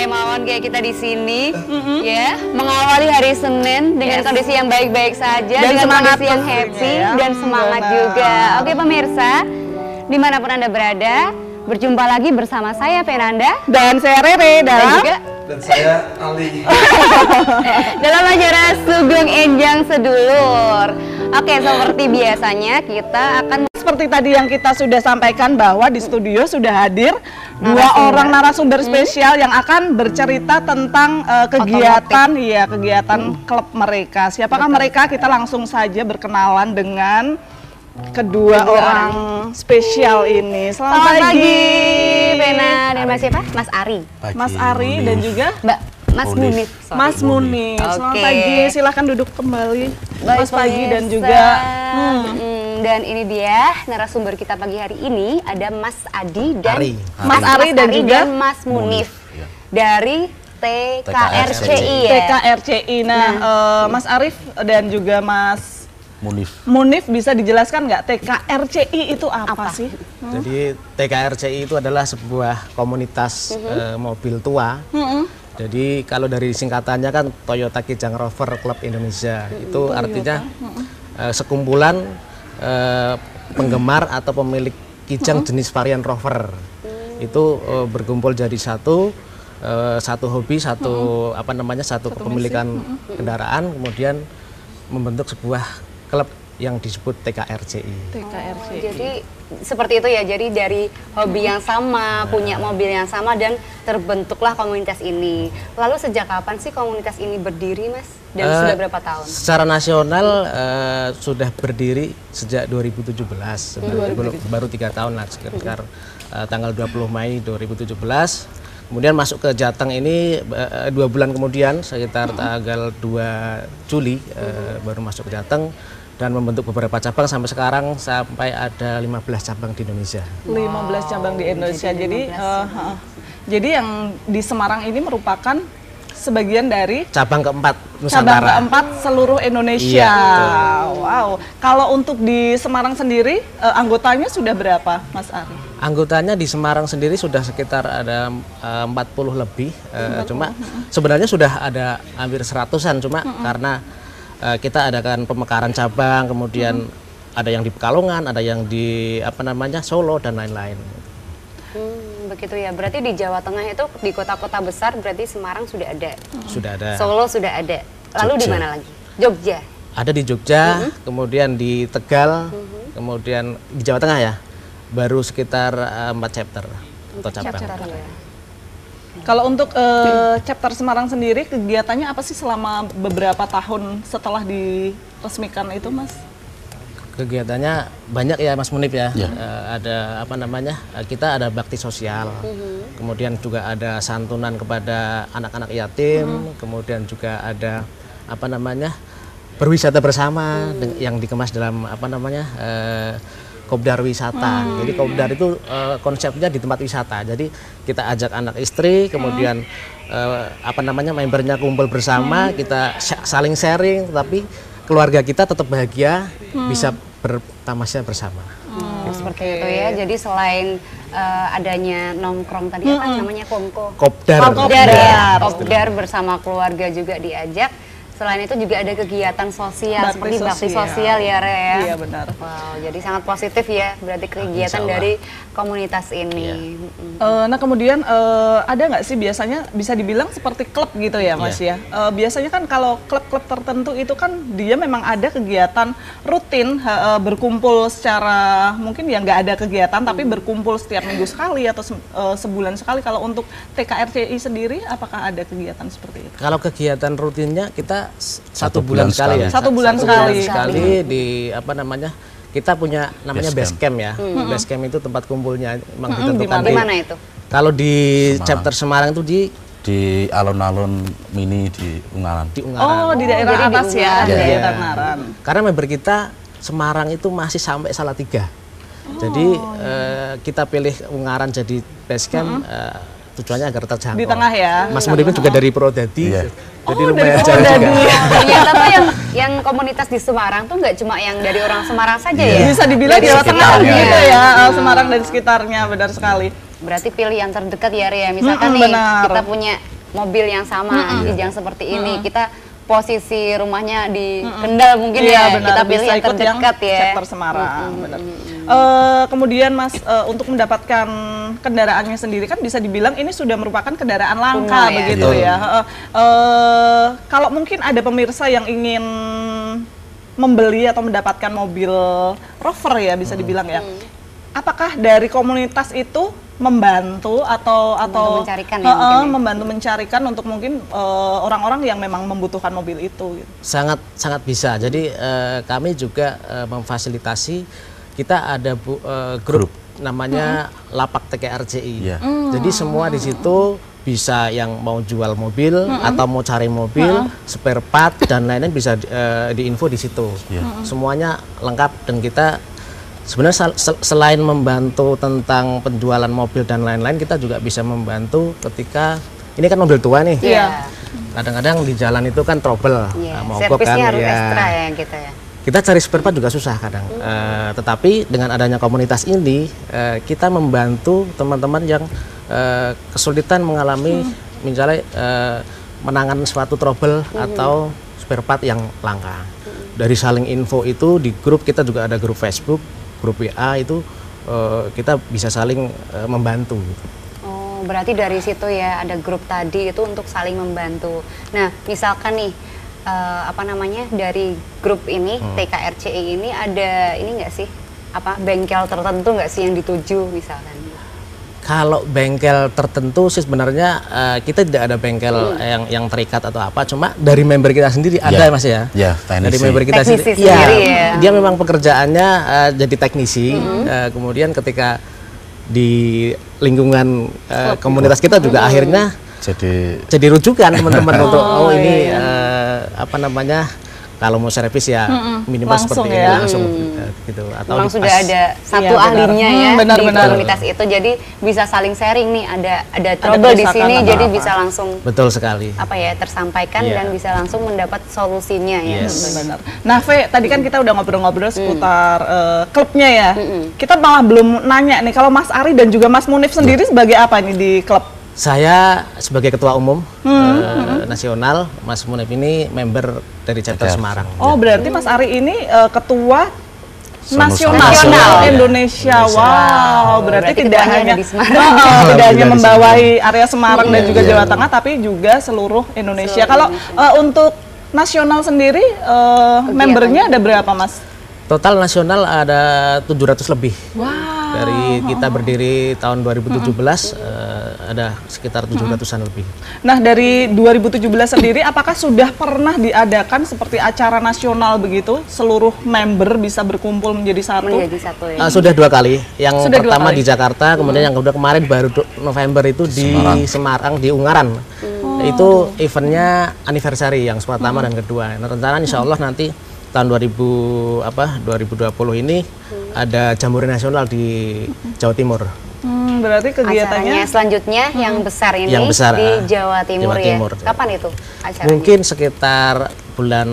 Mawon kayak kita di sini, ya, mengawali hari Senin dengan kondisi yang baik-baik saja, dan dengan kondisi yang happy dan semangat juga. Oke pemirsa, dimanapun Anda berada, berjumpa lagi bersama saya Fernanda dan saya Rere dan saya Ali dalam acara Sugeng Enjang Sedulur. Oke, seperti biasanya kita akan seperti tadi yang kita sudah sampaikan bahwa di studio sudah hadir dua orang narasumber spesial yang akan bercerita tentang kegiatan klub mereka. Siapakah mereka? Kita langsung saja berkenalan dengan kedua orang spesial ini. Selamat pagi, Bena dan Mas siapa? Mas Ari. pagi. Mas Ari dan juga Mas Munif. Mas Munif. Selamat pagi, silahkan duduk kembali. Mas Pagi dan juga dan ini dia narasumber kita pagi hari ini, ada Mas Adi dan Mas Ari dan juga Mas Munif dari TKRCI ya. TKRCI. Nah, Mas Arif dan juga Mas Munif bisa dijelaskan nggak TKRCI itu apa sih? Jadi TKRCI itu adalah sebuah komunitas mobil tua. Jadi kalau dari singkatannya kan Toyota Kijang Rover Club Indonesia. Itu artinya sekumpulan penggemar atau pemilik kijang jenis varian Rover. Itu berkumpul jadi satu hobi, satu kepemilikan kendaraan, kemudian membentuk sebuah klub yang disebut TKRCI. Jadi seperti itu ya, jadi dari hobi yang sama, punya mobil yang sama, dan terbentuklah komunitas ini. Lalu sejak kapan sih komunitas ini berdiri, Mas? Dan sudah berapa tahun? Secara nasional sudah berdiri sejak 2017, baru 3 tahun lah, sekitar tanggal 20 Mei 2017. Kemudian masuk ke Jateng ini 2 bulan kemudian, sekitar tanggal 2 Juli baru masuk ke Jateng. Dan membentuk beberapa cabang sampai ada 15 cabang di Indonesia. 15 cabang di Indonesia. Jadi yang di Semarang ini merupakan sebagian dari cabang keempat Nusantara. Cabang keempat seluruh Indonesia. Iya, wow. Kalau untuk di Semarang sendiri anggotanya sudah berapa, Mas Ari? Anggotanya di Semarang sendiri sudah sekitar ada 40 lebih. Cuma sebenarnya sudah ada hampir 100-an, cuma karena kita adakan pemekaran cabang, kemudian ada yang di Pekalongan, ada yang di Solo dan lain-lain. Begitu ya. Berarti di Jawa Tengah itu di kota-kota besar berarti Semarang sudah ada. Sudah ada. Solo sudah ada. Lalu di mana lagi? Jogja. Ada di Jogja, kemudian di Tegal, kemudian di Jawa Tengah ya. Baru sekitar 4 chapter atau cabang. Kalau untuk chapter Semarang sendiri, kegiatannya apa sih selama beberapa tahun setelah diresmikan itu, Mas? Kegiatannya banyak ya, Mas Munif ya. Ada kita ada bakti sosial, kemudian juga ada santunan kepada anak-anak yatim, kemudian juga ada berwisata bersama yang dikemas dalam Kopdar wisata. Jadi Kopdar itu konsepnya di tempat wisata. Jadi kita ajak anak istri, kemudian membernya kumpul bersama, kita saling sharing, tapi keluarga kita tetap bahagia, bisa bertamasya bersama. Seperti itu ya. Jadi selain adanya nongkrong tadi apa namanya Kopdar bersama keluarga juga diajak. Selain itu juga ada kegiatan sosial seperti bakti sosial ya, Re ya. Iya benar. Wow, jadi sangat positif ya berarti kegiatan dari komunitas ini. Nah kemudian ada nggak sih biasanya bisa dibilang seperti klub gitu ya, Mas ya? Biasanya kan kalau klub-klub tertentu itu kan dia memang ada kegiatan rutin berkumpul secara mungkin ya nggak ada kegiatan tapi berkumpul setiap minggu sekali atau sebulan sekali. Kalau untuk TKRCI sendiri apakah ada kegiatan seperti itu? Kalau kegiatan rutinnya kita satu bulan sekali ya. Satu bulan sekali di kita punya namanya base camp ya. Base camp itu tempat kumpulnya memang ditentukan di mana itu? Kalau di chapter Semarang itu di alun-alun mini di Ungaran. Oh, di daerah atas ya, di daerah Ungaran. Karena member kita Semarang itu masih sampai Salatiga. Jadi kita pilih Ungaran jadi base camp. Tujuannya agar terjangkau. Di tengah ya. Mas Munif juga dari Purwodadi. Jadi lumayan jauh juga. Ternyata tuh yang komunitas di Semarang tuh nggak cuma yang dari orang Semarang saja ya. Bisa dibilang Jawa Tengah gitu ya, Semarang dan sekitarnya, benar sekali. berarti pilih yang terdekat ya Ria. Misalkan nih benar. kita punya mobil yang sama, kijang seperti ini, kita posisi rumahnya di Kendal mungkin Iya, ya, benar. kita pilih Bisa yang ikut terdekat ya. Sektor Semarang, benar. Kemudian Mas, untuk mendapatkan kendaraannya sendiri kan bisa dibilang ini sudah merupakan kendaraan langka Kuno ya. begitu ya. Kalau mungkin ada pemirsa yang ingin membeli atau mendapatkan mobil Rover ya bisa dibilang ya. Apakah dari komunitas itu membantu atau mencarikan ya mungkin ya? membantu mencarikan untuk mungkin orang-orang yang memang membutuhkan mobil itu gitu. Sangat bisa. Jadi kami juga memfasilitasi, kita ada grup namanya Lapak TKRCI. Iya. Jadi semua di situ bisa yang mau jual mobil atau mau cari mobil, spare part dan lain-lain bisa diinfo di situ. Semuanya lengkap dan kita sebenarnya selain membantu tentang penjualan mobil dan lain-lain, kita juga bisa membantu ketika ini kan mobil tua nih. Iya. Kadang-kadang di jalan itu kan trouble, mogok kan. Servisnya harus ekstra ya kita ya. Kita cari spare part juga susah kadang. Tetapi dengan adanya komunitas ini, kita membantu teman-teman yang kesulitan mengalami misalnya menangani suatu trouble atau spare part yang langka. Dari saling info itu di grup, kita juga ada grup Facebook, grup WA itu kita bisa saling membantu. Oh, berarti dari situ ya ada grup tadi itu untuk saling membantu. Nah, misalkan nih dari grup ini TKRCI ini ada ini nggak sih bengkel tertentu nggak sih yang dituju misalkan? Kalau bengkel tertentu sih sebenarnya kita tidak ada bengkel yang terikat atau apa, cuma dari member kita sendiri ada Mas ya. Ya, dari member kita teknisi sendiri ya. Dia memang pekerjaannya jadi teknisi. Kemudian ketika di lingkungan komunitas kita juga akhirnya jadi rujukan teman-teman untuk ini kalau mau servis ya minimal langsung seperti ini langsung gitu, atau memang sudah ada satu ahlinya ya di komunitas itu, jadi bisa saling sharing nih, ada trouble di sini jadi bisa langsung betul sekali tersampaikan dan bisa langsung mendapat solusinya ya. Benar. Nah, Ve, tadi kan kita udah ngobrol-ngobrol seputar klubnya ya. Kita malah belum nanya nih, kalau Mas Ari dan juga Mas Munif sendiri sebagai apa nih di klub? Saya sebagai ketua umum nasional, Mas Munif ini member dari chapter Semarang. Oh, berarti Mas Ari ini ketua nasional Indonesia. Wow, berarti tidak hanya membawai area Semarang dan juga Jawa Tengah, tapi juga seluruh Indonesia. Kalau untuk nasional sendiri membernya ada berapa, Mas? Total nasional ada 700 lebih. Dari kita berdiri tahun 2017 ada sekitar 700-an lebih. Nah, dari 2017 sendiri apakah sudah pernah diadakan seperti acara nasional begitu, seluruh member bisa berkumpul menjadi satu? Ya? Sudah 2 kali. Yang pertama di Jakarta, kemudian yang kedua kemarin baru November itu di Semarang, di Ungaran. Itu eventnya anniversary yang pertama dan kedua. Nah, rencana insya Allah nanti tahun 2020 ini ada Jambore Nasional di Jawa Timur. Berarti kegiatannya acaranya selanjutnya yang besar ini di Jawa Timur ya. Kapan itu acaranya? Mungkin sekitar bulan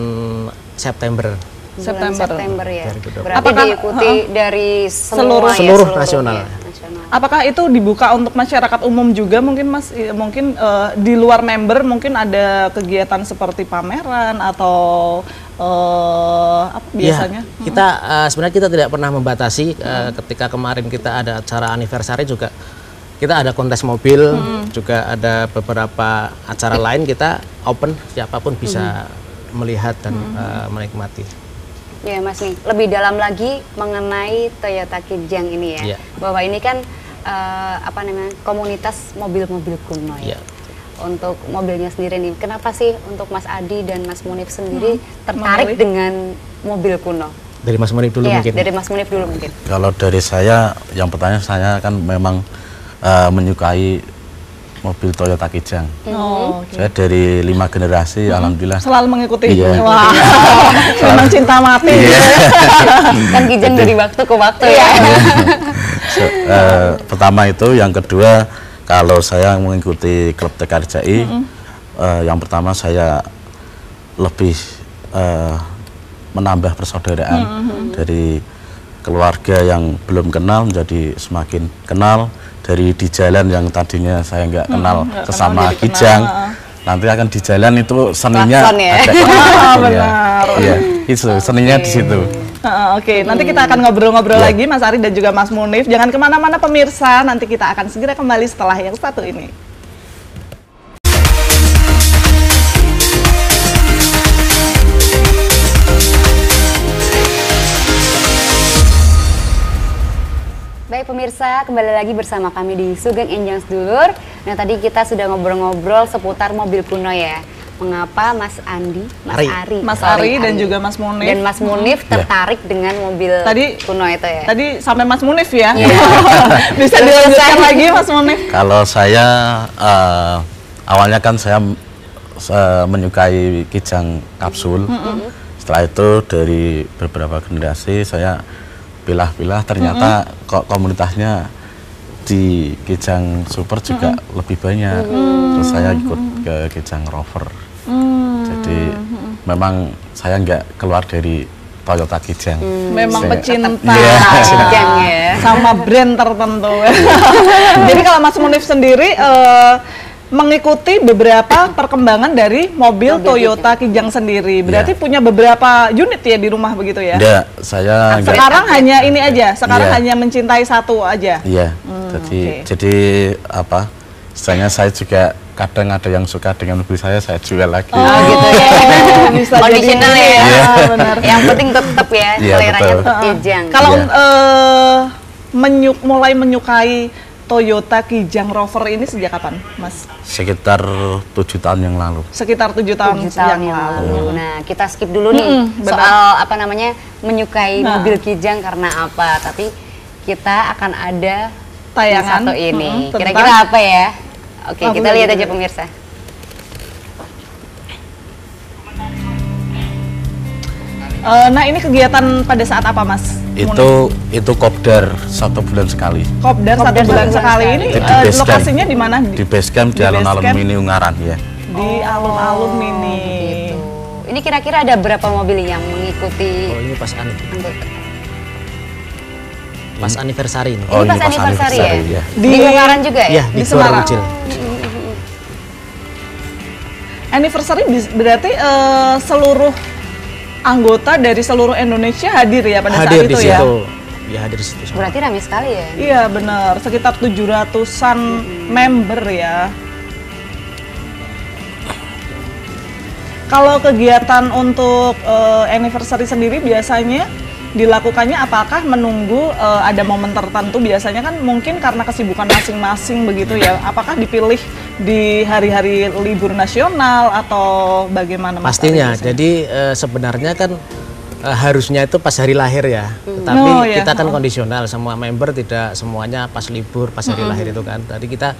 September. September ya. Berarti diikuti dari seluruh nasional. Apakah itu dibuka untuk masyarakat umum juga mungkin Mas? Mungkin di luar member mungkin ada kegiatan seperti pameran atau apa biasanya? Ya, kita sebenarnya kita tidak pernah membatasi. Ketika kemarin kita ada acara anniversary juga kita ada kontes mobil, juga ada beberapa acara lain, kita open, siapapun bisa melihat dan menikmati. Ya Mas nih, lebih dalam lagi mengenai Toyota Kijang ini ya, bahwa ini kan komunitas mobil-mobil kuno ya. Untuk mobilnya sendiri nih, kenapa sih untuk Mas Adi dan Mas Munif sendiri tertarik dengan mobil kuno? Dari Mas Munif dulu mungkin. Dari Mas Munif dulu mungkin. Kalau dari saya, yang pertama saya kan memang menyukai mobil Toyota Kijang. Saya dari 5 generasi, alhamdulillah. Selalu mengikuti. Iya. Wah, memang cinta mati. Kan Kijang dari waktu ke waktu ya. Pertama itu, yang kedua kalau saya mengikuti klub TKRCI, yang pertama saya lebih menambah persaudaraan dari keluarga yang belum kenal menjadi semakin kenal, dari di jalan yang tadinya saya nggak kenal nggak sesama kenal, jadi Kijang, kenal, nanti akan di jalan itu seninya Klakson ya? ada klakson ya. Benar. Iya, itu seninya di situ. Oke, nanti kita akan ngobrol-ngobrol lagi Mas Ari dan juga Mas Munif. Jangan kemana-mana pemirsa, nanti kita akan segera kembali setelah yang satu ini. Baik pemirsa, kembali lagi bersama kami di Sugeng Enjang Sedulur. Nah tadi kita sudah ngobrol-ngobrol seputar mobil kuno ya. Mengapa Mas Andi, Mas Ari dan juga Mas Munif. Dan Mas Munif tertarik dengan mobil kuno itu ya? Tadi sampai Mas Munif ya? Iya. Bisa dilanjutkan lagi Mas Munif? Kalau saya awalnya kan saya menyukai Kijang kapsul. Setelah itu dari beberapa generasi saya pilah-pilah, ternyata kok komunitasnya di Kijang Super juga lebih banyak. Terus saya ikut ke Kijang Rover. Jadi memang saya nggak keluar dari Toyota Kijang. Memang pecinta Kijang ya. sama brand tertentu. Jadi kalau Mas Munif sendiri mengikuti beberapa perkembangan dari mobil Toyota Kijang sendiri. Berarti punya beberapa unit ya di rumah begitu ya? Enggak, saya enggak. Sekarang hanya ini aja, sekarang hanya mencintai satu aja. Iya. Jadi apa? Istilahnya saya juga kadang ada yang suka dengan mobil saya jual lagi. Oh gitu ya. Bisa Conditional jadi, ya. Benar. Yang penting tetap ya, seleranya tetap Kijang. Kalau mulai menyukai Toyota Kijang Rover ini sejak kapan, Mas? Sekitar 7 tahun yang lalu. Sekitar 7 tahun, 7 tahun yang lalu. Nah, kita skip dulu nih soal apa namanya menyukai mobil Kijang karena apa. Tapi kita akan ada tayangan satu ini. Kira-kira apa ya? Oke, kita lihat aja pemirsa. Nah, ini kegiatan pada saat apa, Mas? Itu kopdar 1 bulan sekali. Kopdar 1 bulan sekali. Ini lokasinya di mana? Di base camp di alun-alun mini Ungaran ya. Di alun-alun mini. Gitu. Ini kira-kira ada berapa mobil yang mengikuti? Oh ini pas anniversary ini. Oh, Ini pas anniversary ya? Di Ungaran juga ya? Iya, di Semarang. Anniversary berarti seluruh anggota dari seluruh Indonesia hadir ya pada saat itu ya? Ya hadir di situ. Berarti ramai sekali ya? Iya benar, sekitar 700-an member ya. Kalau kegiatan untuk anniversary sendiri biasanya dilakukannya apakah menunggu ada momen tertentu? Biasanya kan mungkin karena kesibukan masing-masing begitu ya. Apakah dipilih di hari-hari libur nasional atau bagaimana? Pastinya. Jadi sebenarnya kan harusnya itu pas hari lahir ya. Tetapi kita kan kondisional, semua member tidak semuanya pas libur, pas hari lahir itu kan. Tadi kita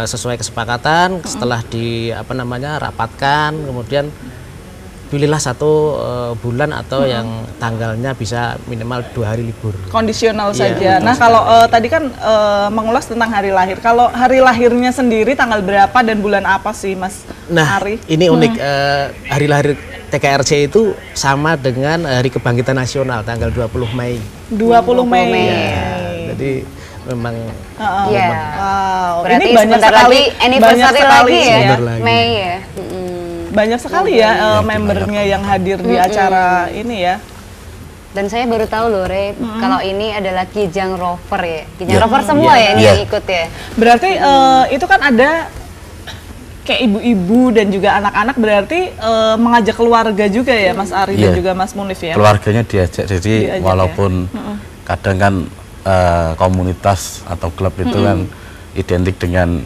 sesuai kesepakatan setelah rapatkan, kemudian pilihlah 1 bulan atau yang tanggalnya bisa minimal 2 hari libur. Kondisional saja. Nah kalau tadi kan mengulas tentang hari lahir. Kalau hari lahirnya sendiri tanggal berapa dan bulan apa sih Mas Ari? Ini unik. Hari lahir TKRC itu sama dengan Hari Kebangkitan Nasional tanggal 20 Mei. 20 Mei. Ya, jadi memang wow. Berarti ini banyak sekali anniversary lagi ya, lagi. Mei ya. Banyak sekali ya membernya yang hadir di acara ini ya. Dan saya baru tahu loh Re, kalau ini adalah Kijang Rover ya. Kijang Rover semua ya ini yang ikut ya. Berarti itu kan ada kayak ibu-ibu dan juga anak-anak, berarti mengajak keluarga juga ya Mas Ari dan juga Mas Munif ya. Keluarganya diajak, jadi walaupun kadang kan komunitas atau klub itu kan identik dengan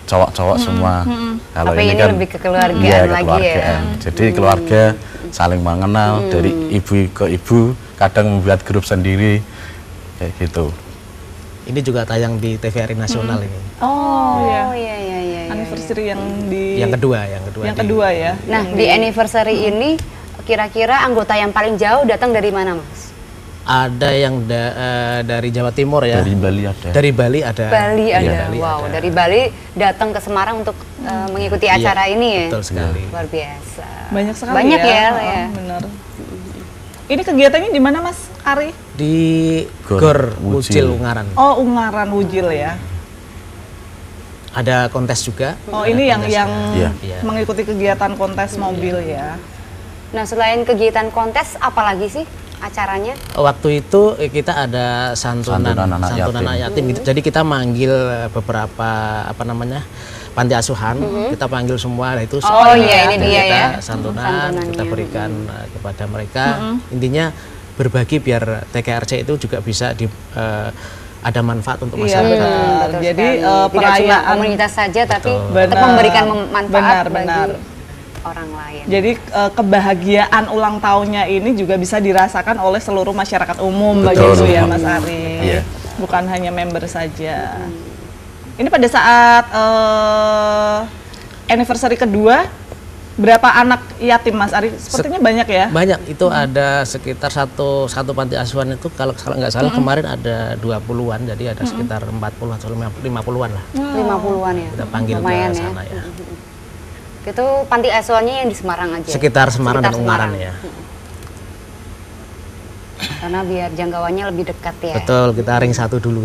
cowok-cowok semua. Kalau ini kan lebih ke keluargaan lagi ya. Jadi keluarga saling mengenal dari ibu ke ibu, kadang membuat grup sendiri kayak gitu. Ini juga tayang di TVRI Nasional ini. Oh iya. Anniversary yang kedua ya. Nah, di anniversary ini kira-kira anggota yang paling jauh datang dari mana, Mas? Ada yang dari Jawa Timur ya. Dari Bali ada. Dari Bali ada. Wow, dari Bali datang ke Semarang untuk mengikuti acara ini ya. Betul sekali. Luar biasa. Banyak sekali Banyak ya. Benar. Ini kegiatannya di mana Mas Ari? Di Gor Wujil Ungaran. Oh, Ungaran Wujil ya. Ada kontes juga. Oh, ini yang Iya. mengikuti kegiatan kontes mobil ya. Nah, selain kegiatan kontes, apalagi sih acaranya? Waktu itu kita ada santunan Santunan anak yatim gitu. Jadi kita manggil beberapa panti asuhan, kita panggil semua. Nah, itu Oh iya, ini dia kita ya. santunan kita berikan kepada mereka. Intinya berbagi biar TKRC itu juga bisa ada manfaat untuk Iya, masyarakat. benar. Betul Jadi sekali. Tidak cuma perayaan komunitas saja, tapi Benar. tetap memberikan manfaat Benar. bagi orang lain. Jadi kebahagiaan ulang tahunnya ini juga bisa dirasakan oleh seluruh masyarakat umum Betul. begitu ya Mas Ari. Iya. Bukan hanya member saja. Ini pada saat anniversary kedua, berapa anak yatim Mas Ari? Sepertinya banyak ya? Banyak, itu ada sekitar satu panti asuhan itu kalau nggak salah kemarin ada 20-an, jadi ada sekitar 40 atau 50-an lah. 50-an ya. Kita panggil Lumayan ke ya. sana ya. Itu panti asuhannya yang di Semarang aja. Sekitar Semarang dan Semarang. Ungaran ya. Karena biar jangkauannya lebih dekat ya. Betul, kita ring 1 dulu.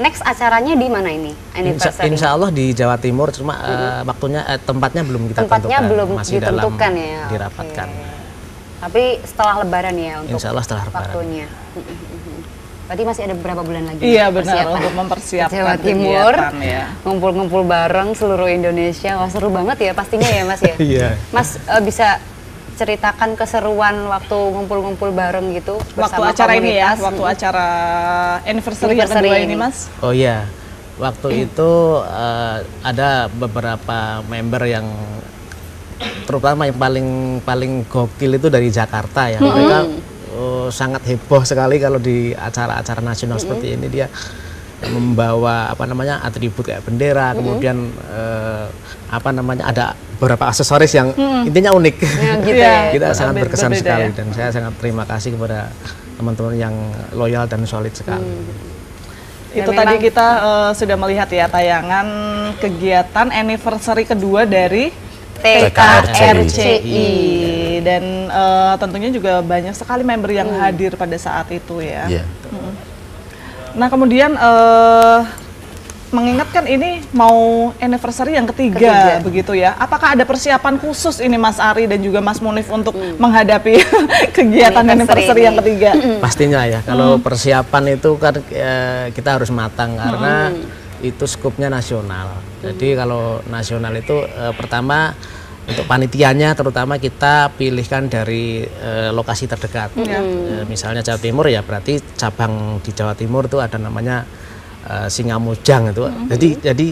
Next acaranya di mana ini? Anniversary. Insya Allah di Jawa Timur, cuma tempatnya belum kita Tempatnya tentukan. belum Masih ditentukan dalam ya. dirapatkan. Oke. Tapi setelah Lebaran ya untuk Insya Allah setelah Lebaran. waktunya. Berarti masih ada beberapa bulan lagi. Iya benar, persiapan. untuk mempersiapkan Jawa Timur, kegiatan, ya. ngumpul-ngumpul bareng seluruh Indonesia. Wah, seru banget ya pastinya ya Mas ya. Iya. Mas bisa ceritakan keseruan waktu ngumpul-ngumpul bareng gitu Waktu bersama acara ini ya, komunitas? waktu acara anniversary yang Anniversary kedua ini. ini Mas. Oh iya, waktu itu ada beberapa member yang terutama yang paling gokil itu dari Jakarta ya. Mereka sangat heboh sekali kalau di acara-acara nasional seperti ini. Dia membawa atribut kayak bendera, kemudian ada beberapa aksesoris yang intinya unik. Ya, gitu ya. Kita sangat berkesan berbeda sekali ya. dan saya sangat terima kasih kepada teman-teman yang loyal dan solid sekali. Itu Dan tadi memang- kita sudah melihat ya tayangan kegiatan anniversary kedua dari TKRCI dan tentunya juga banyak sekali member yang hadir pada saat itu ya. Iya. Nah kemudian mengingatkan ini mau anniversary yang ketiga begitu ya. Apakah ada persiapan khusus ini Mas Ari dan juga Mas Munif untuk menghadapi kegiatan anniversary yang ketiga? Pastinya ya, kalau persiapan itu kan kita harus matang karena itu skupnya nasional. Jadi kalau nasional itu pertama untuk panitianya terutama kita pilihkan dari lokasi terdekat. Misalnya Jawa Timur ya berarti cabang di Jawa Timur itu ada namanya Singamojang itu. Jadi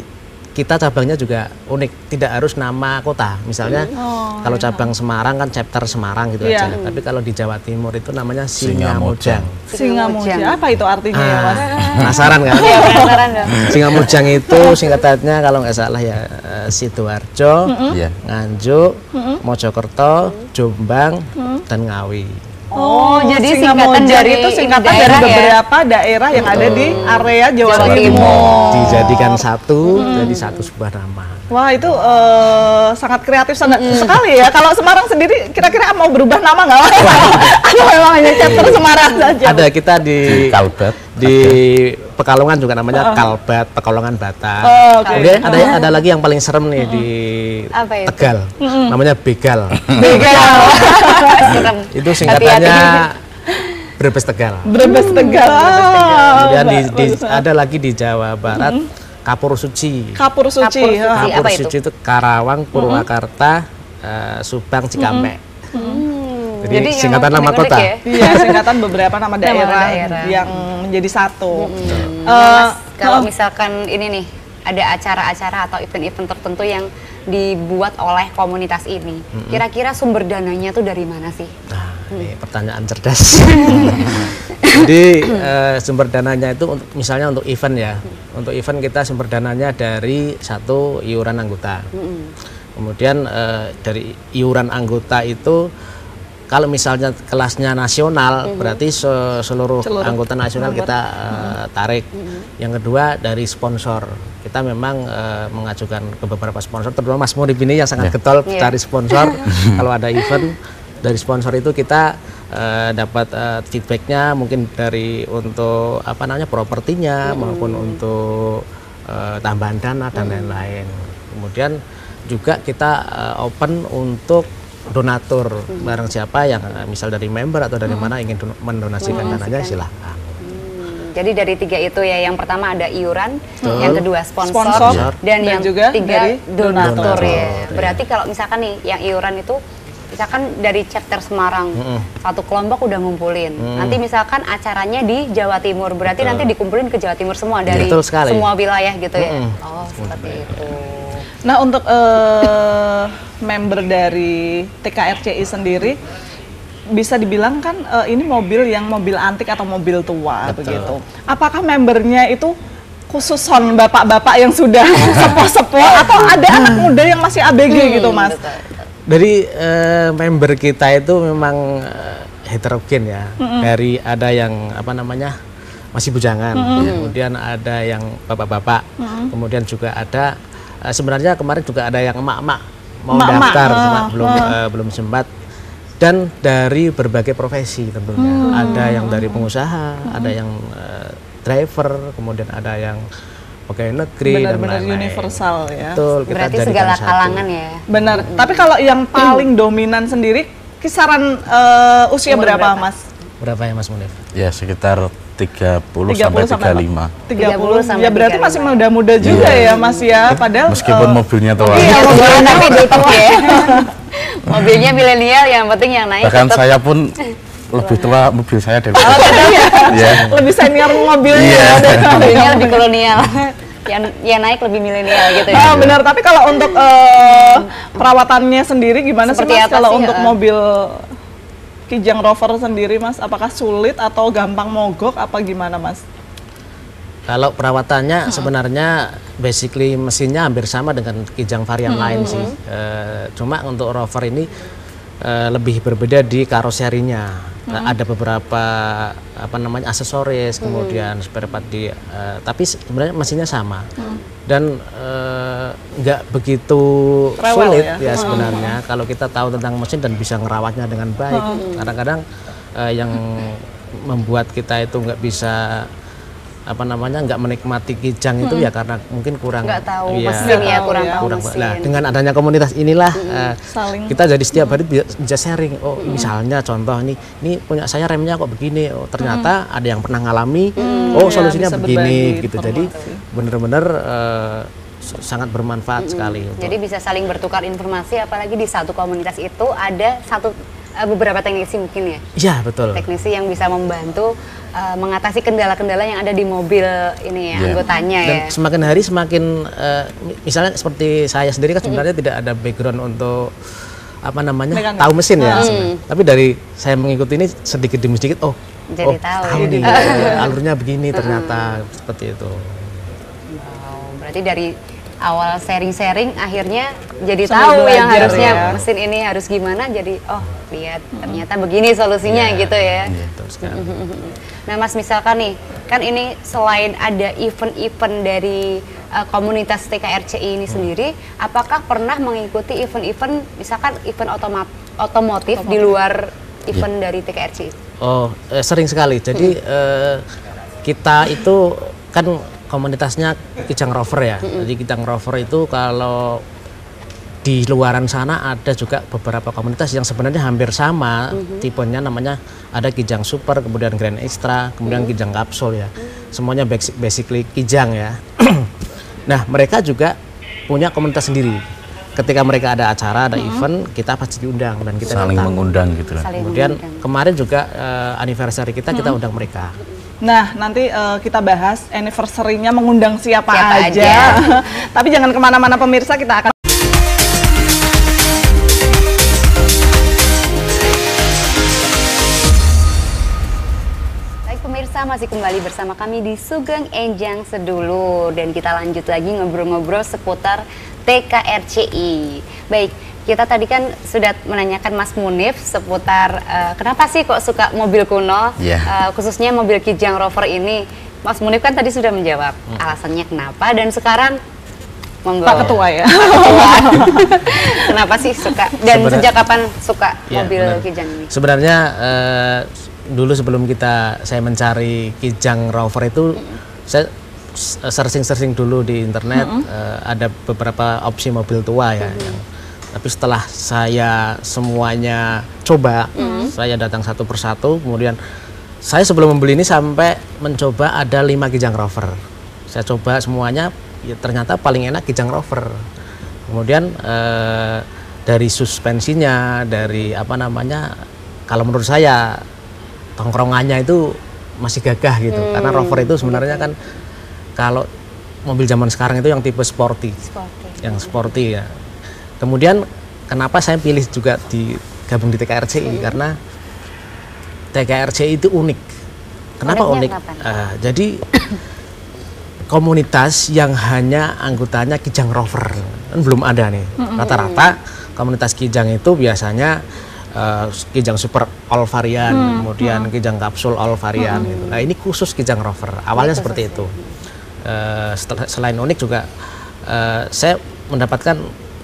kita cabangnya juga unik, tidak harus nama kota. Misalnya kalau cabang Semarang kan chapter Semarang gitu aja. Tapi kalau di Jawa Timur itu namanya Singamojang. Singamojang. Apa itu artinya ya Mas? Penasaran kan? Iya, penasaran dong. Singamojang itu singkatannya kalau nggak salah ya Sidoarjo, Iya. Nganjuk, Mojokerto, Jombang, dan Ngawi. Oh, jadi Singamojang singkatan dari itu singkatan daerah dari ya? beberapa daerah yang ada di area Jawa Jawa Timur. Timur. Dijadikan satu, jadi satu sebuah nama. Wah itu sangat kreatif sekali ya. Kalau Semarang sendiri kira-kira mau berubah nama nggak? Atau memang hanya chapter Semarang saja? Ada kita Di di Kalbat. di Pekalongan juga namanya Kalbat, Pekalongan Batak. Oh, oke. Kemudian ada lagi yang paling serem nih di Apa itu? Tegal, namanya Begal. Begal. Serem. Itu singkatannya Hati-hati. Brebes Tegal. Brebes Tegal. Kemudian ada lagi di Jawa Barat Kapur Suci. Kapur Suci. Kapur Suci. Ah. Kapur apa itu? Suci itu Karawang, Purwakarta, Subang, Cikampek. Jadi singkatan nama unik-unik kota. ya? Iya, singkatan beberapa nama daerah daerah. yang menjadi satu. Mas, kalau misalkan ini nih ada acara-acara atau event-event tertentu yang dibuat oleh komunitas ini, kira-kira sumber dananya tuh dari mana sih? Nah, ini pertanyaan cerdas. Jadi sumber dananya itu misalnya untuk event ya. Untuk event kita sumber dananya dari satu iuran anggota. Kemudian dari iuran anggota itu kalau misalnya kelasnya nasional berarti seluruh anggota nasional kita tarik. Yang kedua dari sponsor. Kita memang mengajukan ke beberapa sponsor, terutama Mas Murib ini yang sangat getol cari sponsor. Kalau ada event dari sponsor itu kita dapat feedbacknya mungkin dari untuk apa namanya propertinya maupun untuk tambahan dana dan lain-lain. Kemudian juga kita open untuk donatur, barang siapa yang misal dari member atau dari mana ingin mendonasikan dananya silahkan. Jadi dari 3 itu ya, yang pertama ada iuran, yang kedua sponsor, dan yang juga 3 donatur ya. Iya. Berarti kalau misalkan nih yang iuran itu, misalkan dari chapter Semarang, satu kelompok udah ngumpulin. Nanti misalkan acaranya di Jawa Timur, berarti nanti dikumpulin ke Jawa Timur semua dari semua wilayah gitu ya. Oh, seperti itu. Nah, untuk member dari TKRCI sendiri, bisa dibilang kan ini mobil antik atau mobil tua begitu. Apakah membernya itu khususon bapak-bapak yang sudah sepuh-sepuh atau ada anak muda yang masih ABG gitu, Mas? Dari member kita itu memang heterogen ya. Dari ada yang apa namanya masih bujangan, kemudian ada yang bapak-bapak, kemudian juga ada sebenarnya kemarin juga ada yang emak-emak mau daftar cuma belum sempat. Dan dari berbagai profesi tentunya, ada yang dari pengusaha, ada yang driver, kemudian ada yang pegawai negeri, benar-benar universal ya. Betul, kita berarti segala kalangan ya. Benar. Tapi kalau yang paling dominan sendiri, kisaran usia berapa, Mas? Berapa ya, Mas Munif? Ya sekitar 30 sampai 35. 30 sampai ya berarti masih muda-muda juga ya, Mas ya. Padahal meskipun mobilnya tua. Iya, mobilnya tapi tua ya. Mobilnya milenial, yang penting yang naik. Bahkan saya pun lebih tua mobil saya dari lebih senior mobilnya. Mobilnya lebih kolonial. yang naik lebih milenial gitu ya. Benar, tapi kalau untuk perawatannya sendiri gimana sih, Mas? Kalau untuk mobil Kijang Rover sendiri, Mas, apakah sulit atau gampang mogok apa gimana, Mas? Kalau perawatannya sebenarnya basically mesinnya hampir sama dengan Kijang varian lain sih. Cuma untuk Rover ini lebih berbeda di karoserinya. Ada beberapa apa namanya aksesoris, kemudian spare part tapi sebenarnya mesinnya sama. Dan nggak begitu sulit ya sebenarnya kalau kita tahu tentang mesin dan bisa ngerawatnya dengan baik. Kadang-kadang yang membuat kita itu nggak bisa apa namanya nggak menikmati Kijang itu ya karena mungkin kurang nggak tahu mesin ya, kurang tahu mesin. Nah, dengan adanya komunitas inilah kita jadi setiap hari bisa sharing. Oh, misalnya contoh nih, ini punya saya remnya kok begini. Oh, ternyata ada yang pernah ngalami. Oh, solusinya begini gitu. Jadi benar-benar sangat bermanfaat sekali. Jadi bisa saling bertukar informasi, apalagi di satu komunitas itu ada beberapa teknisi mungkin ya? Iya, betul. Teknisi yang bisa membantu mengatasi kendala-kendala yang ada di mobil ini ya, anggotanya. Dan ya. Semakin hari semakin misalnya seperti saya sendiri kan sebenarnya tidak ada background untuk apa namanya tahu mesin ya. Tapi dari saya mengikuti ini sedikit demi sedikit jadi tahu nih alurnya begini ternyata seperti itu. Berarti dari awal sharing-sharing akhirnya jadi tahu yang harusnya mesin ini harus gimana, jadi lihat ternyata begini solusinya gitu ya. Nah, Mas, misalkan nih kan ini selain ada event-event dari komunitas TKRCI ini sendiri, apakah pernah mengikuti event-event misalkan event otomotif di luar event dari TKRCI? Sering sekali. Jadi kita itu kan komunitasnya Kijang Rover ya. Jadi Kijang Rover itu kalau di luaran sana ada juga beberapa komunitas yang sebenarnya hampir sama tipenya, namanya ada Kijang Super, kemudian Grand Extra, kemudian Kijang Kapsul ya. Semuanya basically Kijang ya. Nah, mereka juga punya komunitas sendiri. Ketika mereka ada acara, ada event, kita pasti diundang dan kita saling mengundang gitu kan. Kemudian kemarin juga anniversary kita undang mereka. Nah, nanti kita bahas anniversary-nya mengundang siapa aja. Tapi jangan kemana-mana pemirsa, kita akan masih kembali bersama kami di Sugeng Enjang Sedulur, dan kita lanjut lagi ngobrol-ngobrol seputar TKRCI. Baik, kita tadi kan sudah menanyakan Mas Munif seputar kenapa sih kok suka mobil kuno, khususnya mobil Kijang Rover ini. Mas Munif kan tadi sudah menjawab alasannya kenapa, dan sekarang Monggo. Pak Ketua ya. Kenapa sih suka? Dan sejak kapan suka Ya, mobil benar. Kijang ini? Sebenarnya dulu sebelum saya mencari Kijang Rover itu, saya searching dulu di internet, ada beberapa opsi mobil tua ya. Tapi setelah saya semuanya coba, saya datang satu persatu, kemudian saya sebelum membeli ini sampai mencoba ada 5 Kijang Rover. Saya coba semuanya, ya ternyata paling enak Kijang Rover. Kemudian dari suspensinya, dari apa namanya, kalau menurut saya tongkrongannya itu masih gagah gitu. Karena Rover itu sebenarnya kan kalau mobil zaman sekarang itu yang tipe sporty. Yang sporty ya. Kemudian kenapa saya pilih juga gabung di TKRCI, karena TKRCI itu unik. Kenapa unik? Jadi komunitas yang hanya anggotanya Kijang Rover kan belum ada nih. Rata-rata komunitas Kijang itu biasanya Kijang Super all varian, kemudian Kijang Kapsul all varian gitu. Nah, ini khusus Kijang Rover. Awalnya seperti itu. Selain unik juga saya mendapatkan,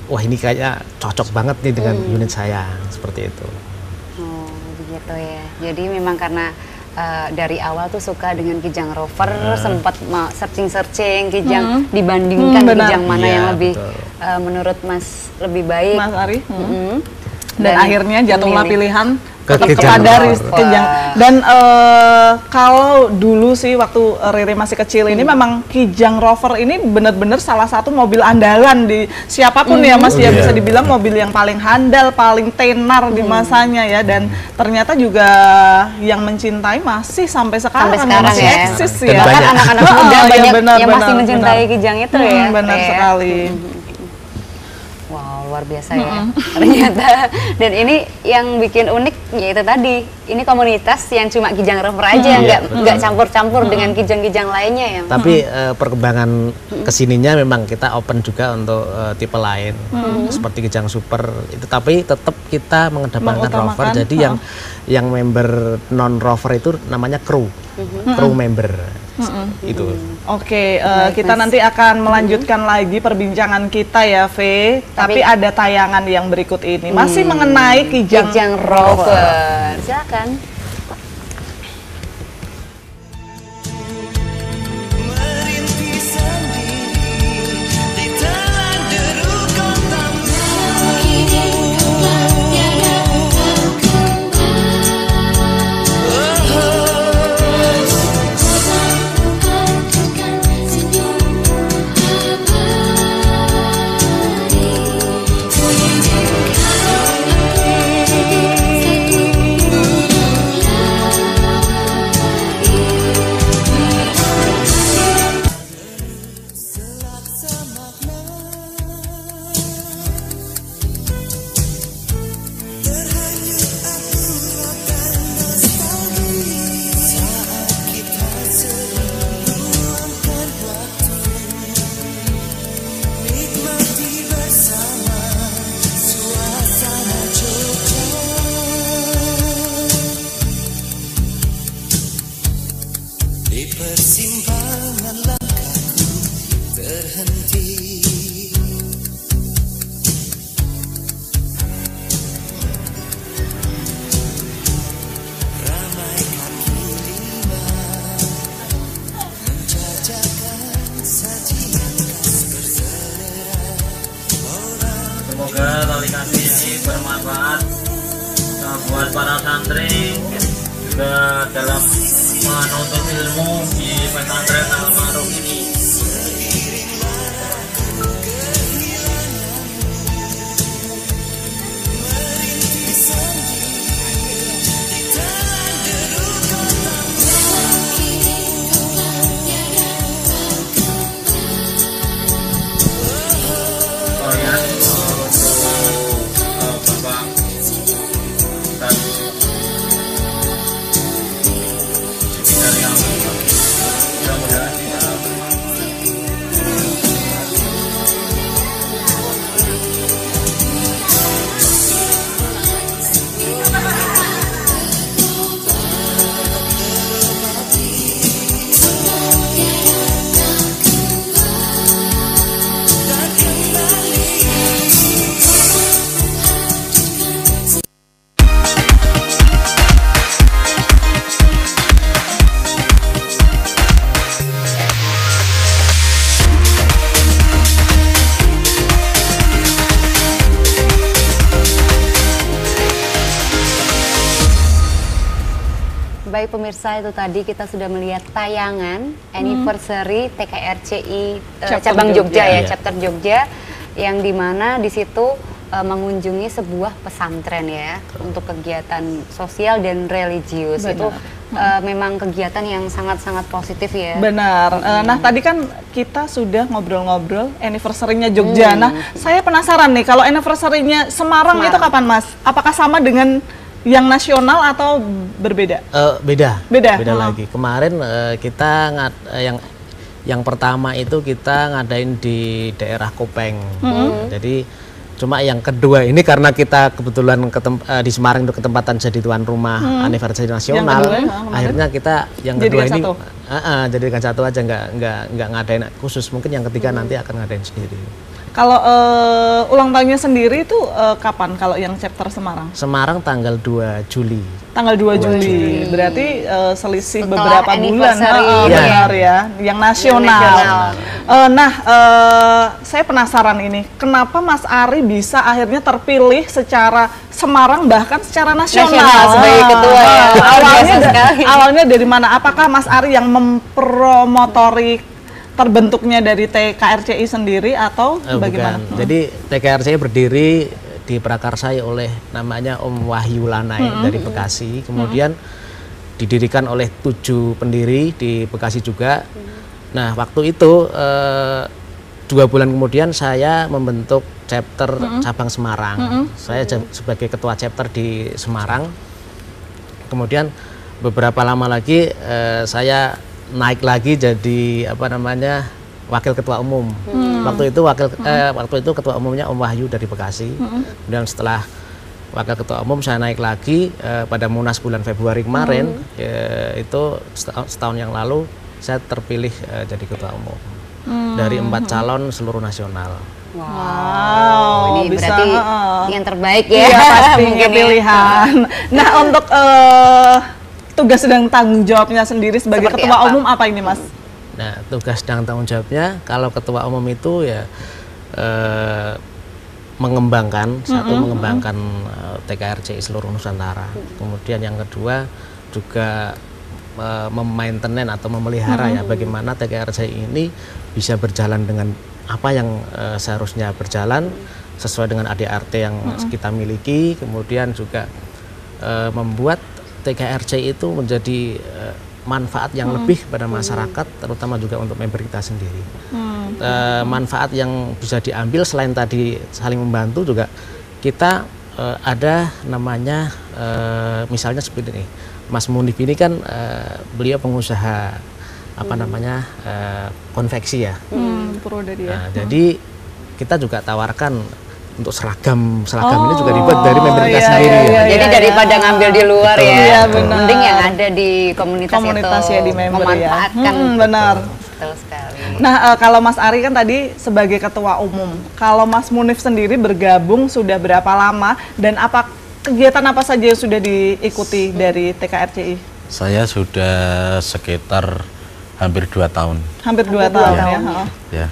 wah ini kayaknya cocok banget nih dengan unit saya, seperti itu. Oh begitu ya. Jadi memang karena dari awal tuh suka dengan Kijang Rover, sempat searching Kijang, dibandingkan Kijang mana yang lebih menurut Mas lebih baik. Mas Ari. Dan akhirnya jatuhlah pilihan Kijang kepada Rover. Kijang. Dan kalau dulu sih waktu Riri masih kecil ini memang Kijang Rover ini benar-benar salah satu mobil andalan di siapapun ya Mas ya, bisa dibilang mobil yang paling handal, paling tenar di masanya ya, dan ternyata juga yang mencintai masih sampai sekarang, masih ya. eksis Dan ya. Bahkan anak-anak muda banyak yang masih mencintai benar. Kijang itu ya. Benar sekali. Wow, luar biasa ya ternyata. Dan ini yang bikin unik yaitu tadi, ini komunitas yang cuma Kijang Rover aja, nggak campur-campur dengan Kijang-Kijang lainnya ya. Tapi perkembangan kesininya memang kita open juga untuk tipe lain, seperti Kijang Super itu, tapi tetap kita mengedepankan Rover. Jadi yang member non Rover itu namanya crew member. Itu. Oke, kita nanti akan melanjutkan lagi perbincangan kita ya, V. Tapi ada tayangan yang berikut ini masih mengenai Kijang Rover. Silakan. Semoga tali kasih ini bermanfaat buat para santri juga dalam menuntut ilmu di pesantren Al-Ma'ruf ini. Baik pemirsa, itu tadi kita sudah melihat tayangan anniversary TKRCI cabang Jogja ya, chapter Jogja, yang dimana di situ mengunjungi sebuah pesantren ya untuk kegiatan sosial dan religius. Itu memang kegiatan yang sangat-sangat positif ya. Benar. Nah tadi kan kita sudah ngobrol-ngobrol anniversary-nya Jogja. Nah saya penasaran nih, kalau anniversary-nya Semarang itu kapan Mas? Apakah sama dengan yang nasional atau berbeda? Beda lagi. Kemarin kita yang pertama itu kita ngadain di daerah Kopeng. Jadi cuma yang kedua ini karena kita kebetulan di Semarang itu ketempatan jadi tuan rumah anniversary nasional, akhirnya kita yang kedua ini jadikan satu aja, nggak ngadain khusus. Mungkin yang ketiga nanti akan ngadain sendiri. Kalau ulang tahunnya sendiri itu kapan kalau yang chapter Semarang? Semarang tanggal 2 Juli. Tanggal 2 Juli. Berarti selisih setelah beberapa bulan. ya. Benar ya, yang nasional. Nah, saya penasaran ini, kenapa Mas Ari bisa akhirnya terpilih secara Semarang bahkan secara nasional sebagai ketua ya. Awalnya dari mana? Apakah Mas Ari yang mempromotori terbentuknya dari TKRCI sendiri atau bagaimana? Bukan. Jadi TKRCI berdiri diprakarsai oleh namanya Om Wahyu Lanai dari Bekasi, kemudian didirikan oleh 7 pendiri di Bekasi juga. Nah waktu itu 2 bulan kemudian saya membentuk chapter cabang Semarang. Saya sebagai ketua chapter di Semarang. Kemudian beberapa lama lagi saya naik lagi jadi wakil ketua umum. Waktu itu ketua umumnya Om Wahyu dari Bekasi. Kemudian setelah wakil ketua umum saya naik lagi pada Munas bulan Februari kemarin, itu setahun yang lalu saya terpilih jadi ketua umum dari 4 calon seluruh nasional. Wow, ini bisa, berarti yang terbaik ya. Iya pastinya pilihan. Nah untuk tugas dan tanggung jawabnya sendiri sebagai Seperti ketua apa? umum apa ini Mas? Nah tugas dan tanggung jawabnya kalau ketua umum itu ya mengembangkan mengembangkan TKRCI seluruh Nusantara. Kemudian yang kedua juga memainten atau memelihara ya bagaimana TKRCI ini bisa berjalan dengan apa yang seharusnya berjalan sesuai dengan ADART yang kita miliki. Kemudian juga membuat TKRCI itu menjadi manfaat yang lebih pada masyarakat, terutama juga untuk member kita sendiri. Manfaat yang bisa diambil selain tadi saling membantu juga kita ada namanya misalnya seperti ini, Mas Munif ini kan beliau pengusaha konveksi ya. Nah, jadi kita juga tawarkan untuk seragam ini juga dibuat dari member kita sendiri. Jadi daripada ngambil di luar ya, mending yang ada di komunitas itu ya, di member memanfaatkan. Benar. Betul sekali. Nah kalau Mas Ari kan tadi sebagai ketua umum, kalau Mas Munif sendiri bergabung sudah berapa lama dan kegiatan apa saja yang sudah diikuti dari TKRCI? Saya sudah sekitar hampir 2 tahun. Hampir 2 tahun ya. Ya,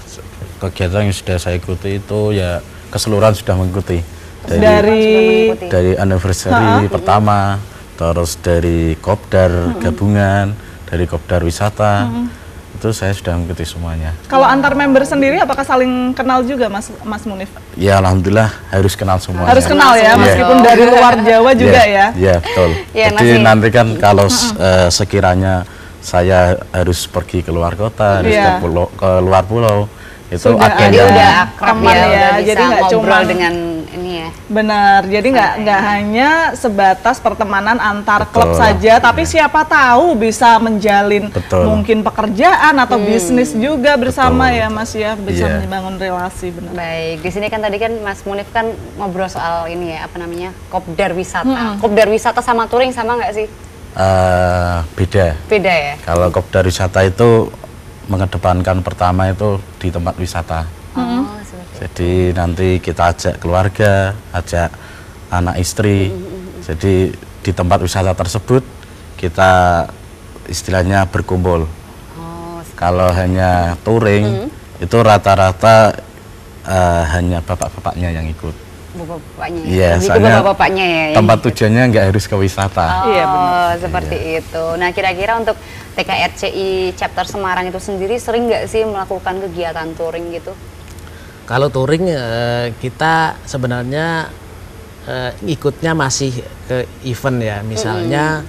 kegiatan yang sudah saya ikuti itu ya keseluruhan sudah mengikuti dari anniversary pertama, terus dari kopdar gabungan, dari kopdar wisata, itu saya sudah mengikuti semuanya. Kalau antar member sendiri apakah saling kenal juga Mas Munif? Ya alhamdulillah harus kenal semuanya. Harus kenal ya, meskipun dari luar Jawa juga ya. Iya betul. Jadi nanti kan kalau sekiranya saya harus pergi ke luar kota, harus ke luar pulau, itu akhirnya udah akrab ya, jadi nggak cuma dengan ini ya. Benar, jadi nggak hanya sebatas pertemanan antar klub saja, tapi siapa tahu bisa menjalin mungkin pekerjaan atau bisnis juga bersama ya Mas ya, bisa membangun relasi. Benar. Baik, di sini kan tadi kan Mas Munif kan ngobrol soal ini ya, kopdar wisata. Kopdar wisata sama touring sama nggak sih? Beda ya. Kalau kopdar wisata itu mengedepankan pertama itu di tempat wisata. Jadi nanti kita ajak keluarga, ajak anak istri. Jadi di tempat wisata tersebut kita istilahnya berkumpul. Kalau hanya touring itu rata-rata hanya bapak-bapaknya yang ikut. bapak-bapaknya. Iya, Lebih ke soalnya bapak-bapaknya ya. tempat tujuannya nggak harus ke wisata. Oh, Iya, benar. seperti itu. Nah, kira-kira untuk TKRCI chapter Semarang itu sendiri sering nggak sih melakukan kegiatan touring gitu? Kalau touring kita sebenarnya ikutnya masih ke event ya, misalnya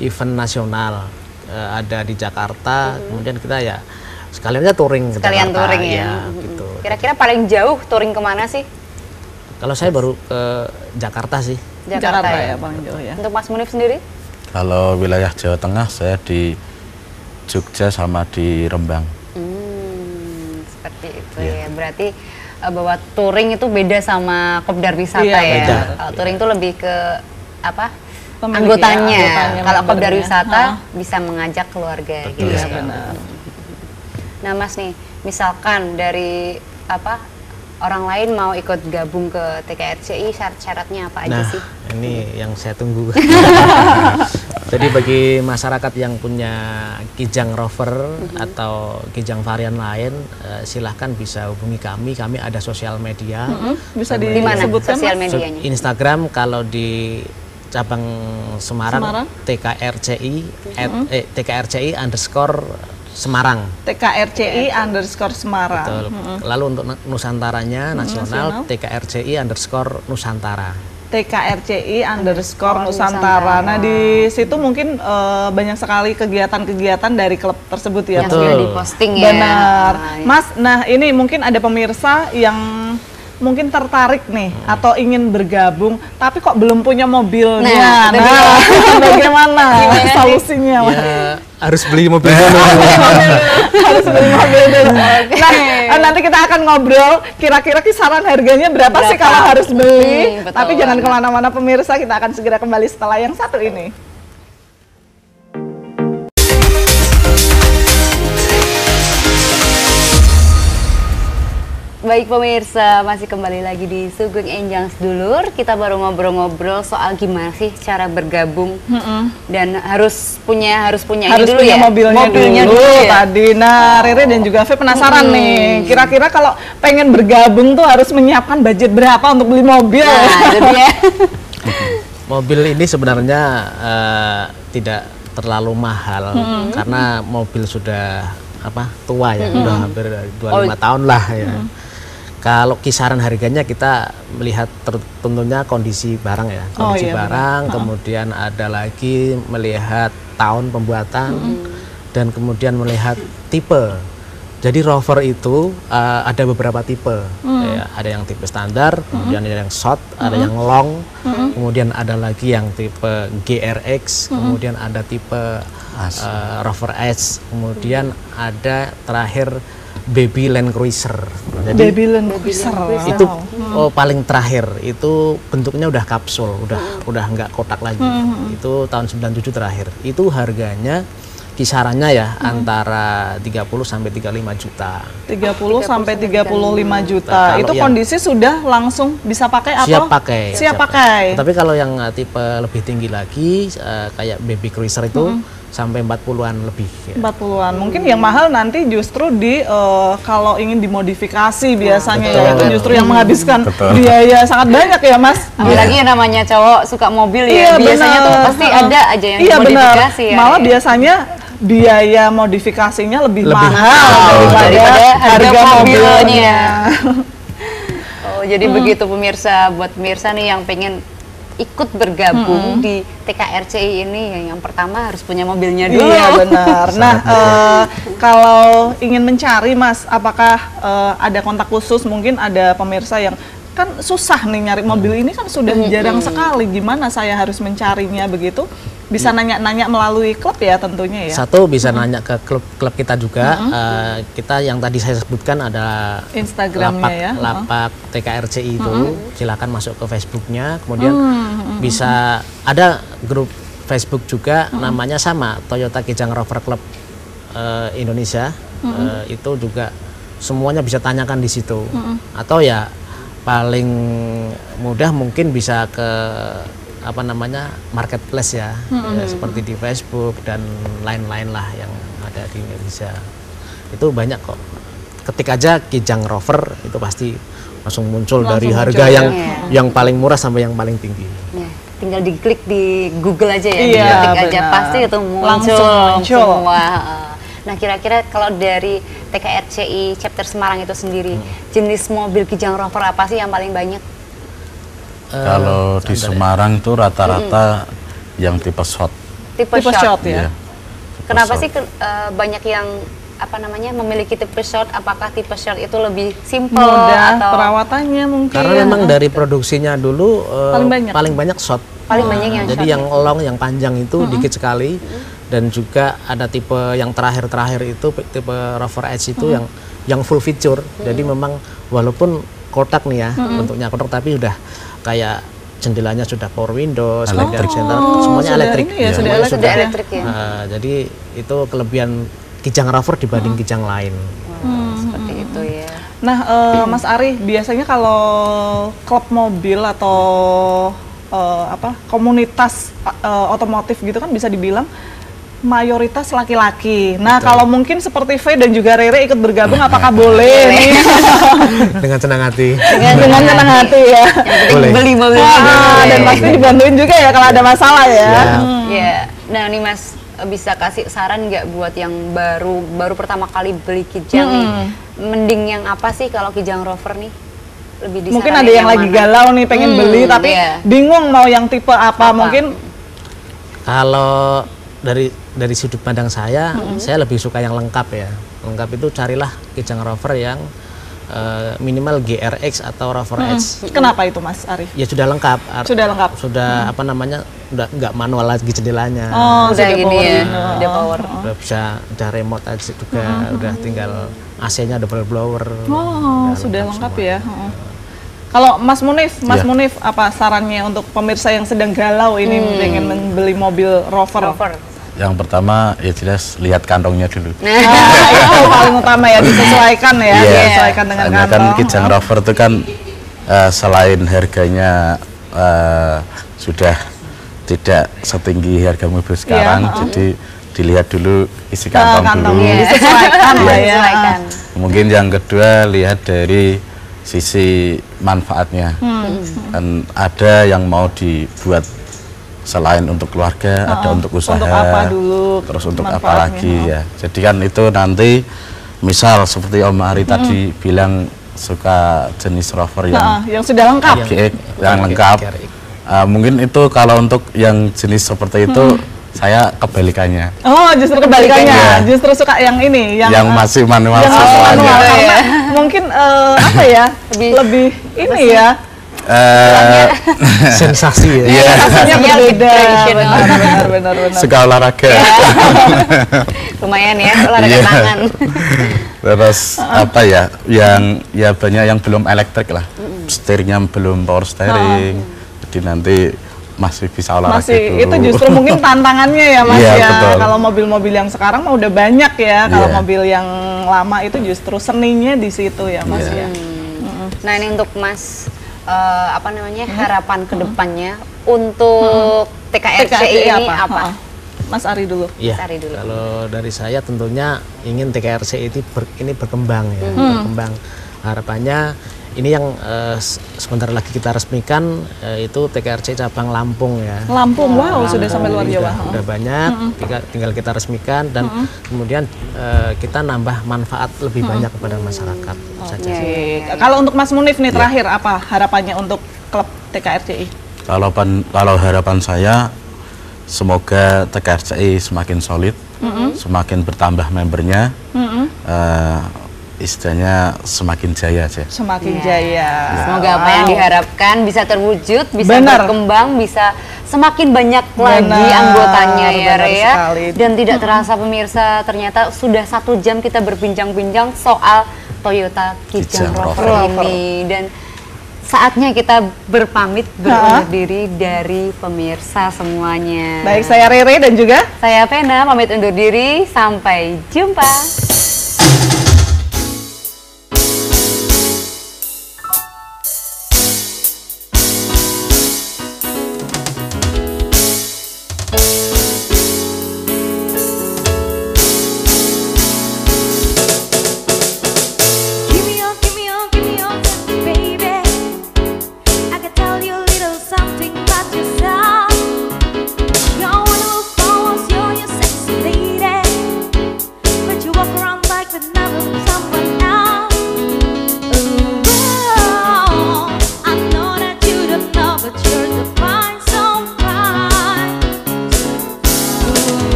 event nasional ada di Jakarta, kemudian kita ya sekalian aja touring ke Sekalian Jakarta, touring ya. gitu. Kira-kira paling jauh touring kemana sih? Kalau saya baru ke Jakarta sih. Jakarta ya paling jauh ya. Untuk Mas Munif sendiri? Kalau wilayah Jawa Tengah saya di Jogja sama di Rembang. Seperti itu Iya. ya. Berarti bahwa touring itu beda sama kopdar wisata Iya, ya. beda. Kalau touring itu lebih ke apa? Pemilik Anggotanya. ya, anggotanya, Kalau kopdar membernya. wisata bisa mengajak keluarga gitu. Iya, ya. benar. Nah, Mas nih, misalkan dari apa orang lain mau ikut gabung ke TKRCI, syarat-syaratnya apa aja Nah, sih? ini yang saya tunggu. Jadi bagi masyarakat yang punya Kijang Rover atau Kijang varian lain, silahkan bisa hubungi kami. Kami ada sosial media. Bisa Di mana disebutkan sosial Mas? medianya? Instagram kalau di cabang Semarang, Semarang. TKRCI TKRCI underscore Semarang. TKRCI underscore Semarang. Betul. Lalu untuk Nusantaranya nasional, TKRCI underscore Nusantara. TKRCI underscore Nusantara. Nah, di situ mungkin banyak sekali kegiatan-kegiatan dari klub tersebut ya. Yang Mas? sudah diposting ya. Benar. Ah, ya. Mas, nah ini mungkin ada pemirsa yang mungkin tertarik nih atau ingin bergabung tapi kok belum punya mobilnya. Nah, itu dia. Bagaimana Gimana? solusinya? Mas? Ya harus beli mobil dulu. Harus beli mobil dulu. Nah, nanti kita akan ngobrol kira-kira kisaran harganya berapa sih kalau harus beli. Betul. Tapi jangan kemana-mana pemirsa, kita akan segera kembali setelah yang satu ini. Baik pemirsa, masih kembali lagi di Sugeng Enjang Sedulur. Kita baru ngobrol-ngobrol soal gimana sih cara bergabung dan harus punya ini dulu punya ya. mobilnya dulu ya. tadi. Nah, Rere dan juga Fe penasaran nih. Kira-kira kalau pengen bergabung tuh harus menyiapkan budget berapa untuk beli mobil? Nah, itu dia. Mobil ini sebenarnya tidak terlalu mahal karena mobil sudah tua ya, udah hampir 25 tahun lah ya. Kalau kisaran harganya kita melihat tentunya kondisi barang ya, kondisi barang, kemudian ada lagi melihat tahun pembuatan dan kemudian melihat tipe. Jadi Rover itu ada beberapa tipe, ya, ada yang tipe standar, kemudian ada yang short, ada yang long, kemudian ada lagi yang tipe GRX, kemudian ada tipe Rover S, kemudian ada terakhir Baby Land Cruiser. Jadi Baby Land Cruiser. itu paling terakhir, itu bentuknya udah kapsul, udah nggak kotak lagi. Itu tahun 97 terakhir. Itu harganya kisarannya ya antara 30 sampai 35 juta. 30 sampai 35 juta. Nah, Itu kalau kondisi sudah langsung bisa pakai atau siap pakai. Siap pakai. Tapi kalau yang tipe lebih tinggi lagi kayak Baby Cruiser itu sampai 40-an lebih ya. 40-an. Mungkin yang mahal nanti justru di kalau ingin dimodifikasi biasanya ya, itu justru yang menghabiskan biaya sangat banyak ya, Mas. Apalagi yang namanya cowok suka mobil Iya, ya, biasanya tuh benar. pasti ada aja yang Iya, dimodifikasi benar. ya. Malah biasanya biaya modifikasinya lebih mahal daripada harga mobilnya. mobilnya. Oh, jadi begitu pemirsa, buat pemirsa nih yang pengen ikut bergabung di TKRCI ini, yang pertama harus punya mobilnya dulu. Iya benar. Nah, kalau ingin mencari Mas, apakah ada kontak khusus? Mungkin ada pemirsa yang kan susah nih nyari mobil ini kan sudah jarang sekali. Gimana saya harus mencarinya begitu? Bisa nanya-nanya melalui klub ya tentunya ya. Satu bisa nanya ke klub kita juga. Kita yang tadi saya sebutkan ada Instagramnya ya. lapak TKRCI itu. Silakan masuk ke Facebooknya. Kemudian bisa ada grup Facebook juga namanya sama Toyota Kijang Rover Club Indonesia. Itu juga semuanya bisa tanyakan di situ. Atau ya paling mudah mungkin bisa ke marketplace ya, seperti di Facebook dan lain-lain lah yang ada di Indonesia. Itu banyak kok ketik aja Kijang Rover itu pasti langsung muncul dari Langsung harga muncul, yang paling murah sampai yang paling tinggi. Ya, tinggal diklik di Google aja ya, Iya, diketik aja benar. pasti itu muncul, Langsung muncul. semua. Nah kira-kira kalau dari TKRCI chapter Semarang itu sendiri, jenis mobil Kijang Rover apa sih yang paling banyak? Kalau di Semarang itu rata-rata yang tipe short. Tipe Tipe short. short ya. Iya, tipe Kenapa short. sih banyak yang memiliki tipe short? Apakah tipe short itu lebih simple Mudah atau perawatannya mungkin. Karena memang dari produksinya dulu Paling banyak. short. paling banyak yang Jadi short? yang long, yang panjang itu dikit sekali. Dan juga ada tipe yang terakhir itu tipe Rover Edge itu yang full feature. Jadi memang walaupun kotak nih ya, bentuknya kotak tapi udah kayak jendelanya sudah power window, sliding center, semuanya sudah elektrik. ini ya, sudah Semuanya elektrik ya. elektrik ya. Jadi itu kelebihan Kijang Rover dibanding Kijang lain. Seperti itu ya. Nah, Mas Ari, biasanya kalau klub mobil atau komunitas otomotif gitu kan bisa dibilang mayoritas laki-laki. Nah, kalau mungkin seperti V dan juga Rere ikut bergabung, apakah boleh nih? Dengan senang hati. Dengan senang hati ya. Boleh. Beli mobil. Dan pasti dibantuin juga ya kalau ada masalah ya. Ya. Nah nih Mas, bisa kasih saran nggak buat yang baru pertama kali beli Kijang nih? Mending yang apa sih kalau Kijang Rover nih? Lebih Mungkin disaranin ada yang lagi mana? galau nih pengen beli tapi iya. bingung mau yang tipe apa. Mungkin Kalau dari sudut pandang saya lebih suka yang lengkap ya. Lengkap itu carilah Kijang Rover yang minimal GRX atau Rover Edge. kenapa itu Mas Ari? Ya sudah lengkap. Sudah lengkap. Sudah udah nggak manual lagi jendelanya. Oh, Udah gini power ya, window. udah power. Udah bisa, udah remote aja juga, udah tinggal AC-nya double blower. Oh, sudah lengkap ya. Kalau Mas Munif, Iya. apa sarannya untuk pemirsa yang sedang galau ini pengen membeli mobil Rover? Rover. Yang pertama ya jelas lihat kantongnya dulu. Itu paling utama ya, disesuaikan ya, Iya. disesuaikan dengan Hanya kan kantong. Kijang Rover itu kan selain harganya sudah tidak setinggi harga mobil sekarang, jadi dilihat dulu isi kantong dulu. Disesuaikan lah ya. Disesuaikan. Mungkin yang kedua lihat dari sisi manfaatnya. Dan ada yang mau dibuat selain untuk keluarga, ada untuk usaha, Untuk apa dulu terus untuk apa manfaatnya. lagi ya. Jadi kan itu nanti misal seperti Om Ari tadi bilang suka jenis Rover Yang sudah lengkap. GX yang lengkap. Mungkin itu kalau untuk yang jenis seperti itu saya kebalikannya. Oh, justru kebalikannya. Iya. Justru suka yang ini, Yang masih manual yang masih semuanya. manual. Karena mungkin apa ya? Lebih ini ya. Sensasi ya. Iya. Rasanya berbeda. tradisional. Benar. Suka olahraga. Lumayan ya, olahraga Iya. tangan. Terus apa ya? Yang ya banyak yang belum elektrik lah. Setirnya belum power steering. Jadi nanti masih bisa olahraga Masih dulu. itu justru mungkin tantangannya ya Mas Iya, ya. betul. Kalau mobil-mobil yang sekarang mah udah banyak ya. Kalau Iya. mobil yang lama itu justru seninya di situ ya Mas Iya. ya. Nah ini untuk Mas harapan kedepannya untuk TKRCI ini apa? Mas Ari dulu. Iya. Cari dulu. Kalau dari saya tentunya ingin TKRC ini berkembang ya, berkembang. Harapannya ini yang sebentar lagi kita resmikan itu TKRC cabang Lampung ya. Lampung, wow sudah sampai luar Jadi Jawa. Udah banyak, tinggal kita resmikan dan kemudian kita nambah manfaat lebih banyak kepada masyarakat saja. Oke. Kalau untuk Mas Munif nih terakhir apa harapannya untuk klub TKRCI? Kalau harapan saya semoga TKRCI semakin solid, semakin bertambah membernya, istilahnya semakin jaya aja. Semakin jaya. Semoga apa yang diharapkan bisa terwujud, bisa Benar. berkembang, bisa semakin banyak lagi Benar, anggotanya ya benar Rea. sekali. Dan tidak terasa pemirsa, ternyata sudah 1 jam kita berbincang-bincang soal Toyota Kijang Kijang Rover Rover. ini. Dan saatnya kita berpamit berundur diri dari pemirsa semuanya. Baik, saya Rere dan juga Saya Pena pamit undur diri, sampai jumpa.